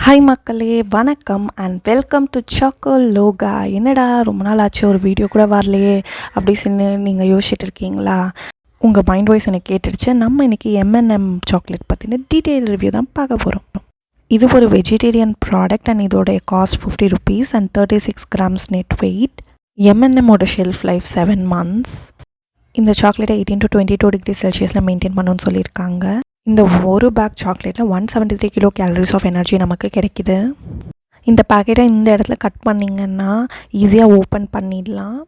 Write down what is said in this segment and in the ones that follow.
Hi மக்களே, வணக்கம் and welcome to choco லோகா. என்னடா ரொம்ப நாள் ஆச்சு, ஒரு வீடியோ கூட வரலையே அப்படி சொல்லி நீங்கள் யோசிச்சுட்டு இருக்கீங்களா? உங்கள் மைண்ட் வாய்ஸ் எனக்கு கேட்டுடுச்சு. நம்ம இன்றைக்கி M&M சாக்லேட் பற்றின டீட்டெயில் ரிவ்யூ தான் பார்க்க போகிறோம். இது ஒரு வெஜிடேரியன் ப்ராடக்ட் அண்ட் இதோடைய காஸ்ட் ₹50 அண்ட் 36 grams நெட் வெயிட். M&Mோட ஷெல்ஃப் லைஃப் 7 months. இந்த சாக்லேட்டை 18 to 22 degrees செல்சியஸில் மெயின்டைன் பண்ணணும்னு சொல்லியிருக்காங்க. இந்த ஒரு பேக் சாக்லேட்டில் 173 கிலோ கேலரிஸ் ஆஃப் எனர்ஜி நமக்கு கிடைக்கிது. இந்த பேக்கெட்டை இந்த இடத்துல கட் பண்ணிங்கன்னா ஈஸியாக ஓப்பன் பண்ணிடலாம்.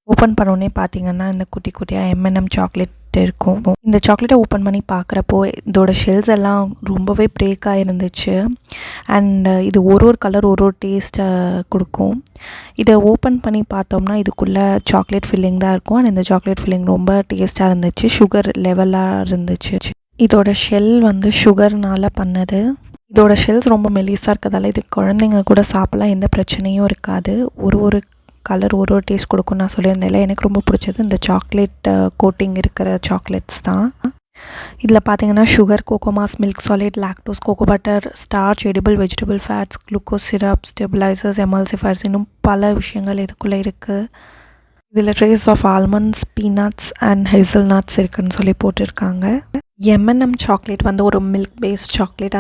ஓப்பன் பண்ணோன்னே பார்த்தீங்கன்னா இந்த குட்டி குட்டியாக M&M சாக்லேட் இருக்கும். இந்த சாக்லேட்டை ஓப்பன் பண்ணி பார்க்குறப்போ இதோட ஷெல்ஸ் எல்லாம் ரொம்பவே பிரேக்காக இருந்துச்சு. அண்ட் இது ஒரு கலர் ஒரு டேஸ்ட்டை கொடுக்கும். இதை ஓப்பன் பண்ணி பார்த்தோம்னா இதுக்குள்ளே சாக்லேட் ஃபில்லிங் தான் இருக்கும். அண்ட் இந்த சாக்லேட் ஃபில்லிங் ரொம்ப டேஸ்ட்டாக இருந்துச்சு, சுகர் லெவலாக இருந்துச்சு. இதோட ஷெல் வந்து சுகர்னால் பண்ணது. இதோட ஷெல்ஸ் ரொம்ப மெலிசாக இருக்கிறதால இது குழந்தைங்க கூட சாப்பிட்லாம், எந்த பிரச்சனையும் இருக்காது. ஒரு கலர் ஒரு டேஸ்ட் கொடுக்கும். நான் சொல்லியிருந்தேன்ல, எனக்கு ரொம்ப பிடிச்சது இந்த சாக்லேட் கோட்டிங் இருக்கிற சாக்லேட்ஸ் தான். இதில் பார்த்தீங்கன்னா sugar, cocoa mass, milk solid, lactose, cocoa butter, starch, edible vegetable fats, glucose syrup, stabilisers, emulsifiers, இன்னும் பல விஷயங்கள் இதுக்குள்ளே இருக்குது. இதில் trace of almonds, peanuts and hazel nuts இருக்குதுன்னு சொல்லி போட்டிருக்காங்க. M&M சாக்லேட் வந்து ஒரு மில்க் பேஸ்ட் சாக்லேட்.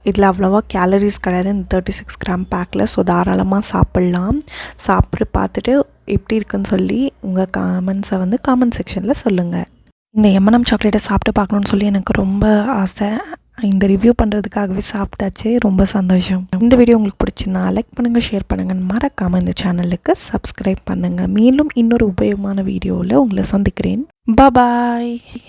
இதில் அவ்வளோவா கேலரிஸ் கிடையாது இந்த 36 கிராம் பேக்கில். ஸோ தாராளமாக சாப்பிட்லாம். சாப்பிட்டு பார்த்துட்டு எப்படி இருக்குன்னு சொல்லி உங்கள் கமெண்ட்ஸை வந்து காமெண்ட் செக்ஷனில் சொல்லுங்கள். இந்த M&M சாக்லேட்டை சாப்பிட்டு பார்க்கணுன்னு சொல்லி எனக்கு ரொம்ப ஆசை. இந்த ரிவ்யூ பண்ணுறதுக்காகவே சாப்பிட்டாச்சு. ரொம்ப சந்தோஷம். இந்த வீடியோ உங்களுக்கு பிடிச்சிருந்தா லைக் பண்ணுங்கள், ஷேர் பண்ணுங்கள், மறக்காமல் இந்த சேனலுக்கு சப்ஸ்கிரைப் பண்ணுங்கள். மேலும் இன்னொரு உபயோகமான வீடியோவில் உங்களை சந்திக்கிறேன். பாய்.